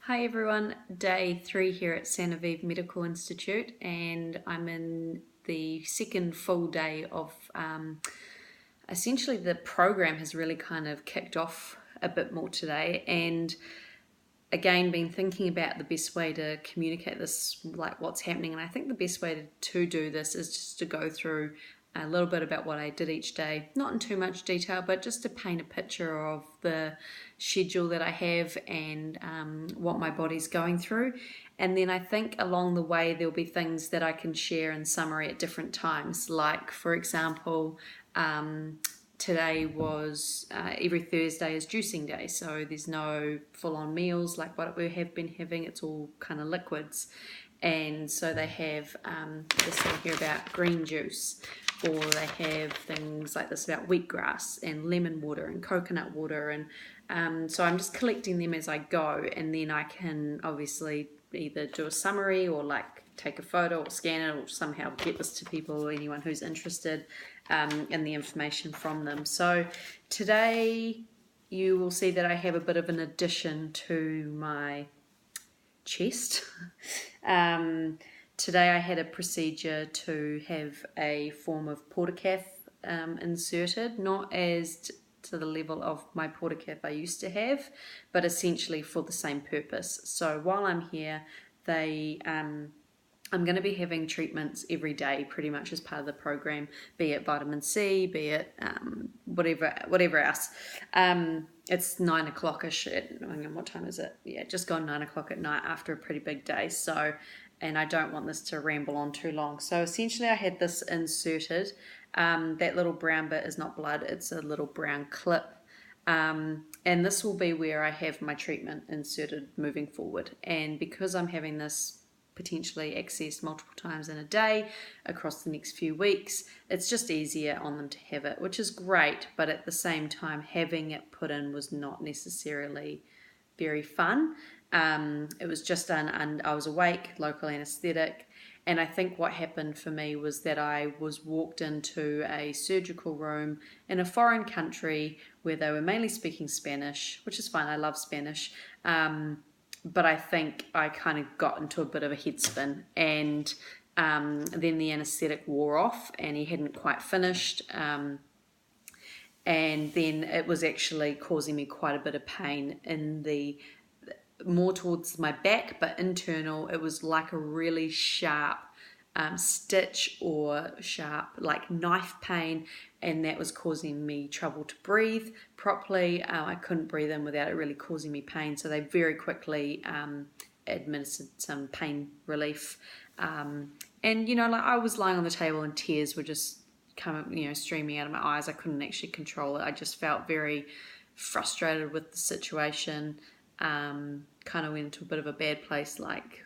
Hi everyone, day 3 here at Sanoviv Medical Institute, and I'm in the second full day of essentially the program has really kind of kicked off a bit more today, and again been thinking about the best way to communicate this, like what's happening. And I think the best way to do this is just to go through a little bit about what I did each day, not in too much detail, but just to paint a picture of the schedule that I have and what my body's going through. And then I think along the way there'll be things that I can share in summary at different times, like for example, today was every Thursday is juicing day, so there's no full-on meals like what we have been having. It's all kind of liquids, and so they have this thing here about green juice, or they have things like this about wheatgrass and lemon water and coconut water, and so I'm just collecting them as I go, and then I can obviously either do a summary or like take a photo or scan it or somehow get this to people or anyone who's interested in the information from them. So today you will see that I have a bit of an addition to my chest. Today I had a procedure to have a form of portacath inserted, not as to the level of my portacath I used to have, but essentially for the same purpose. So while I'm here, I'm going to be having treatments every day pretty much as part of the program, be it vitamin C, be it whatever else. It's 9 o'clock-ish, hang on, what time is it? Yeah, just gone 9 o'clock at night after a pretty big day, so, and I don't want this to ramble on too long. So essentially I had this inserted. That little brown bit is not blood, it's a little brown clip. And this will be where I have my treatment inserted moving forward. And because I'm having this potentially accessed multiple times in a day across the next few weeks, it's just easier on them to have it, which is great, but at the same time having it put in was not necessarily very fun. It was just and I was awake, local anesthetic, and I think what happened for me was that I was walked into a surgical room in a foreign country where they were mainly speaking Spanish, which is fine, I love Spanish, but I think I kind of got into a bit of a head spin, and then the anaesthetic wore off and he hadn't quite finished, and then it was actually causing me quite a bit of pain in the more towards my back, but internal. It was like a really sharp stitch or sharp like knife pain, and that was causing me trouble to breathe properly. I couldn't breathe in without it really causing me pain, so they very quickly administered some pain relief, and like I was lying on the table and tears were just streaming out of my eyes. I couldn't actually control it. I just felt very frustrated with the situation. Kind of went into a bit of a bad place, like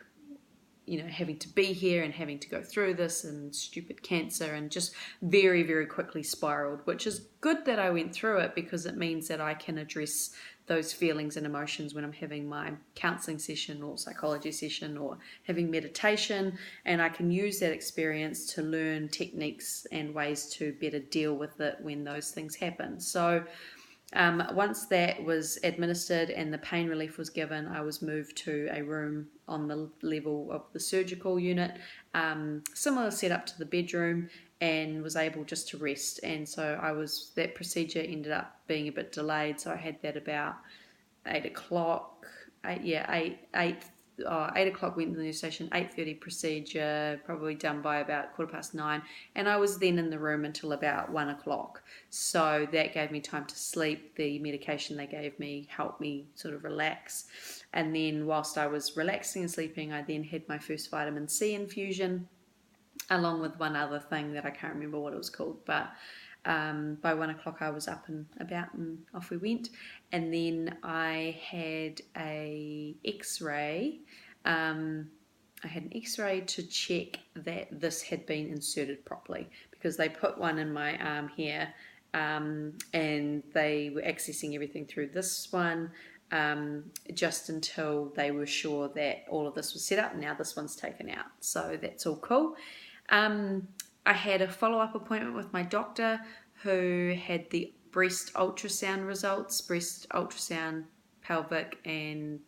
having to be here and having to go through this and stupid cancer, and just very, very quickly spiraled, which is good that I went through it because it means that I can address those feelings and emotions when I'm having my counseling session or psychology session or having meditation, and I can use that experience to learn techniques and ways to better deal with it when those things happen. So once that was administered and the pain relief was given, I was moved to a room on the level of the surgical unit, similar setup to the bedroom, and was able just to rest. And so that procedure ended up being a bit delayed, so I had that about 8 o'clock. 8 o'clock went to the nurse station, 8:30 procedure, probably done by about 9:15, and I was then in the room until about 1 o'clock. So that gave me time to sleep. The medication they gave me helped me sort of relax. And then whilst I was relaxing and sleeping, I then had my first vitamin C infusion, along with one other thing that I can't remember what it was called, but by 1 o'clock I was up and about and off we went. And then I had a x-ray. I had an x-ray to check that this had been inserted properly, because they put one in my arm here, and they were accessing everything through this one, just until they were sure that all of this was set up. Now this one's taken out, so that's all cool. I had a follow-up appointment with my doctor, who had the breast ultrasound results. Breast ultrasound pelvic and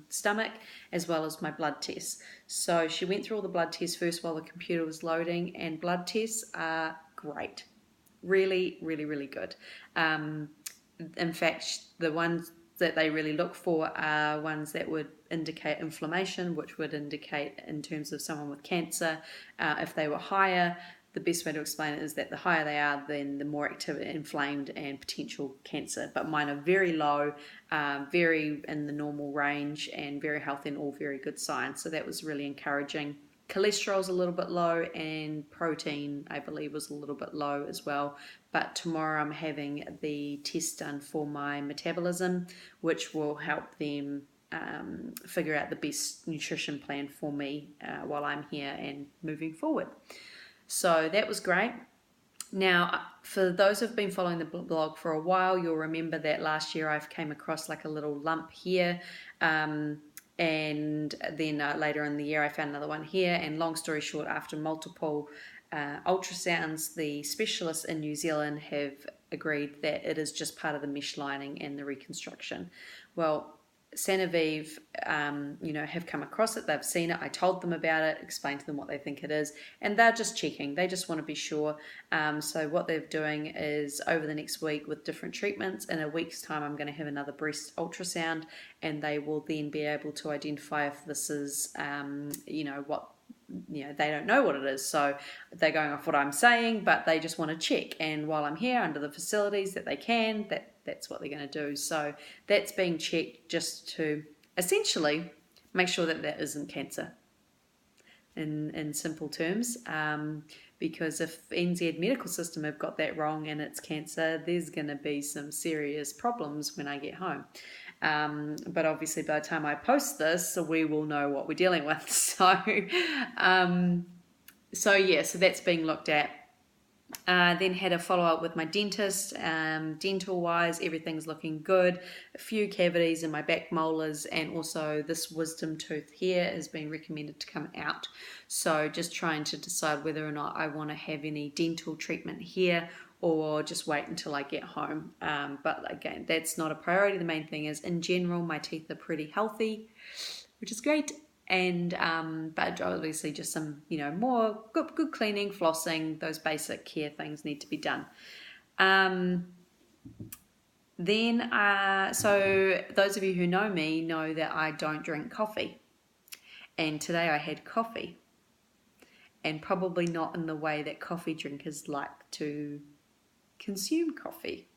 stomach, as well as my blood tests. So she went through all the blood tests first while the computer was loading, and blood tests are great. Really, really, really good. In fact, the ones that they really look for are ones that would indicate inflammation, which would indicate in terms of someone with cancer. If they were higher, the best way to explain it is that the higher they are, then the more active, inflamed, and potential cancer. But mine are very low, very in the normal range, and very healthy, and all very good signs. So that was really encouraging. Cholesterol's a little bit low, and protein, I believe, was a little bit low as well. But tomorrow I'm having the test done for my metabolism, which will help them figure out the best nutrition plan for me while I'm here and moving forward. So that was great. Now, for those who've been following the blog for a while, you'll remember that last year I've came across like a little lump here. And then later in the year I found another one here, and long story short, after multiple ultrasounds, the specialists in New Zealand have agreed that it is just part of the mesh lining and the reconstruction. Well, Sanoviv, have come across it. They've seen it. I told them about it, explained to them what they think it is, and they're just checking. They just want to be sure. So what they're doing is over the next week with different treatments, in a week's time, I'm going to have another breast ultrasound, and they will then be able to identify if this is, they don't know what it is, so they're going off what I'm saying, but they just want to check. And while I'm here under the facilities that they can, that's what they're going to do. So that's being checked just to essentially make sure that that isn't cancer, in simple terms. Because if NZ medical system have got that wrong and it's cancer, there's going to be some serious problems when I get home. But obviously by the time I post this, we will know what we're dealing with. So that's being looked at. Then had a follow-up with my dentist. Dental-wise, everything's looking good. A few cavities in my back molars, and also this wisdom tooth here is being recommended to come out. So just trying to decide whether or not I want to have any dental treatment here or just wait until I get home. But again, that's not a priority. The main thing is, in general, my teeth are pretty healthy, which is great. And but obviously just some more good cleaning, flossing, those basic care things need to be done. So those of you who know me know that I don't drink coffee, and today I had coffee, and probably not in the way that coffee drinkers like to consume coffee.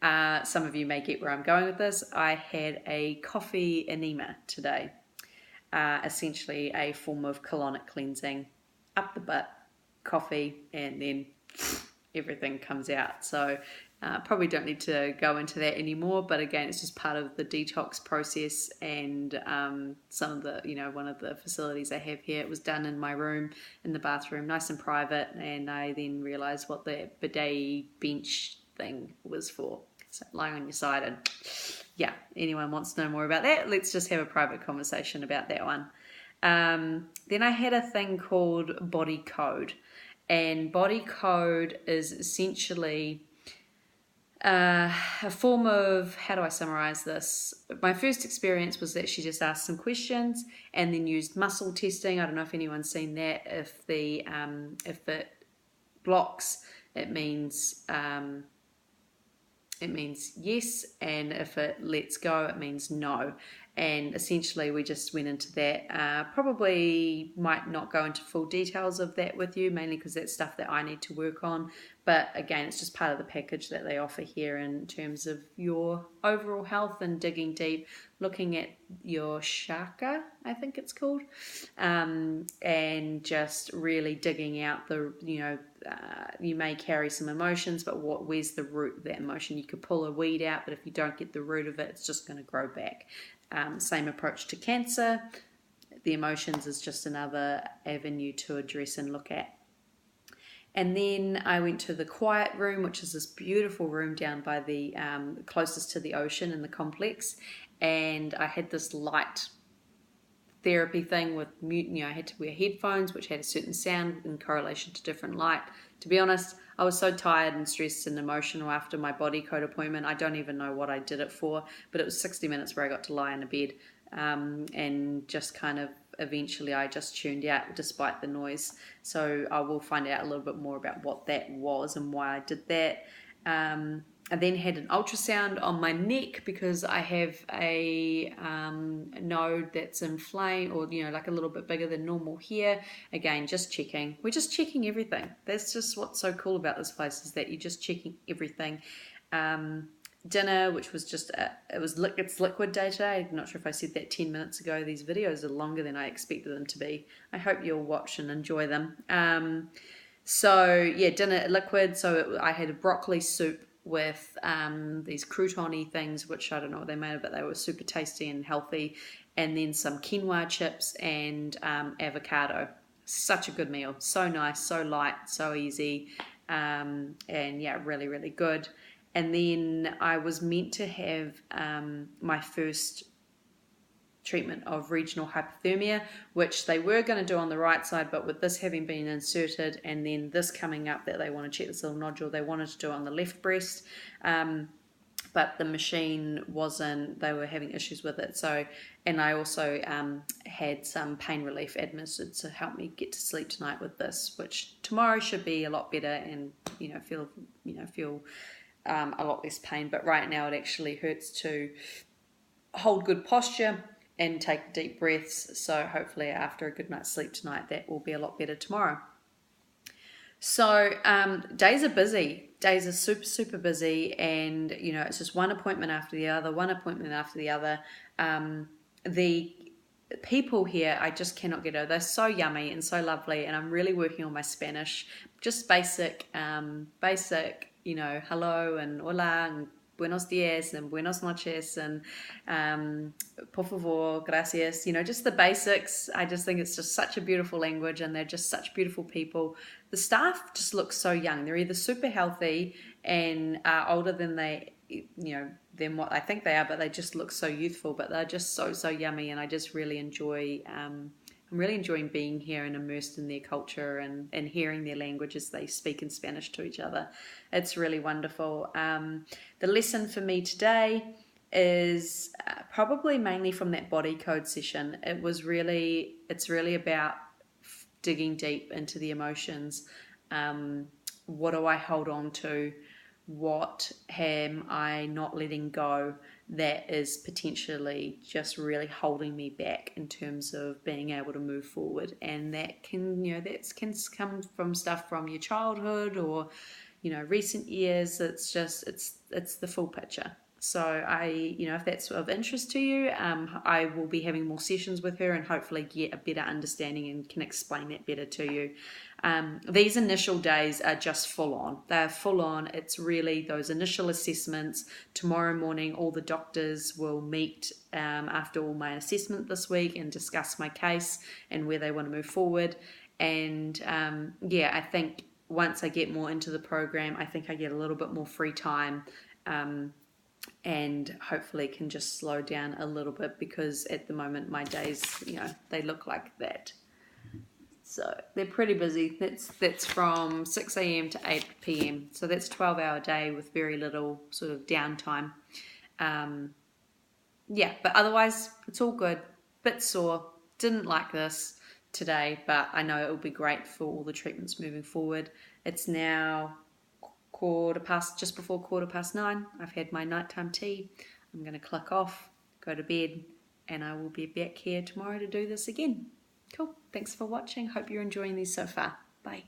Some of you may get where I'm going with this. I had a coffee enema today. Essentially a form of colonic cleansing, up the butt, coffee, and then everything comes out. So probably don't need to go into that anymore, but again, it's just part of the detox process. And some of the, one of the facilities I have here, it was done in my room, in the bathroom, nice and private, and I then realised what the bidet bench thing was for. So lying on your side, and yeah, anyone wants to know more about that, let's just have a private conversation about that one. Then I had a thing called body code, and body code is essentially a form of, how do I summarize this? My first experience was that she just asked some questions and then used muscle testing. I don't know if anyone's seen that. If it blocks, it means yes, and if it lets go, it means no. And essentially we just went into that. Probably might not go into full details of that with you, mainly because that's stuff that I need to work on. But again, it's just part of the package that they offer here in terms of your overall health and digging deep, looking at your chakra, I think it's called, and just really digging out the, you may carry some emotions, but where's the root of that emotion? You could pull a weed out, but if you don't get the root of it, it's just going to grow back. Same approach to cancer. The emotions is just another avenue to address and look at. And then I went to the quiet room, which is this beautiful room down by the closest to the ocean in the complex. And I had this light therapy thing with mute. I had to wear headphones, which had a certain sound in correlation to different light. To be honest, I was so tired and stressed and emotional after my body code appointment. I don't even know what I did it for, but it was 60 minutes where I got to lie in a bed, and just kind of eventually I just tuned out despite the noise. So I will find out a little bit more about what that was and why I did that. I then had an ultrasound on my neck because I have a node that's inflamed, or like a little bit bigger than normal here. Again, just checking. We're just checking everything. That's just what's so cool about this place, is that you're just checking everything. Dinner, which was just it's liquid day today. I'm not sure if I said that 10 minutes ago. These videos are longer than I expected them to be. I hope you'll watch and enjoy them. So yeah, dinner liquid. So I had a broccoli soup with these crouton-y things, which I don't know what they made of, but they were super tasty and healthy. And then some quinoa chips and avocado. Such a good meal. So nice, so light, so easy. And yeah, really, really good. And then I was meant to have my first treatment of regional hypothermia, which they were going to do on the right side, but with this having been inserted and then this coming up that they want to check this little nodule, they wanted to do it on the left breast, but the machine wasn't, they were having issues with it. So, and I also had some pain relief administered to help me get to sleep tonight with this, which tomorrow should be a lot better and feel a lot less pain. But right now it actually hurts to hold good posture and take deep breaths. So hopefully after a good night's sleep tonight, that will be a lot better tomorrow. So days are busy. Days are super, super busy. And, it's just one appointment after the other, one appointment after the other. The people here, I just cannot get over. They're so yummy and so lovely. And I'm really working on my Spanish. Just basic, hello and hola and buenos dias and buenos noches and por favor, gracias, just the basics. I just think it's just such a beautiful language, and they're just such beautiful people. The staff just look so young. They're either super healthy and are older than than what I think they are, but they just look so youthful, but they're just so, so yummy, and I just really enjoy I'm really enjoying being here and immersed in their culture and hearing their language as they speak in Spanish to each other. It's really wonderful. The lesson for me today is probably mainly from that body code session. It's really about digging deep into the emotions. What do I hold on to? What am I not letting go that is potentially just really holding me back in terms of being able to move forward? And that can come from stuff from your childhood or recent years. It's just it's the full picture. So if that's of interest to you, I will be having more sessions with her and hopefully get a better understanding and can explain that better to you. These initial days are just full on. They're full on. It's really those initial assessments. Tomorrow morning, all the doctors will meet after all my assessment this week and discuss my case and where they want to move forward. And I think once I get more into the program, I think I get a little bit more free time. And hopefully can just slow down a little bit, because at the moment my days, they look like that. So they're pretty busy. That's from 6 a.m. to 8 p.m. So that's a 12-hour day with very little sort of downtime. But otherwise it's all good. Bit sore. Didn't like this today, but I know it will be great for all the treatments moving forward. It's now just before 9:15. I've had my nighttime tea. I'm going to click off, go to bed, and I will be back here tomorrow to do this again. Cool. Thanks for watching. Hope you're enjoying these so far. Bye.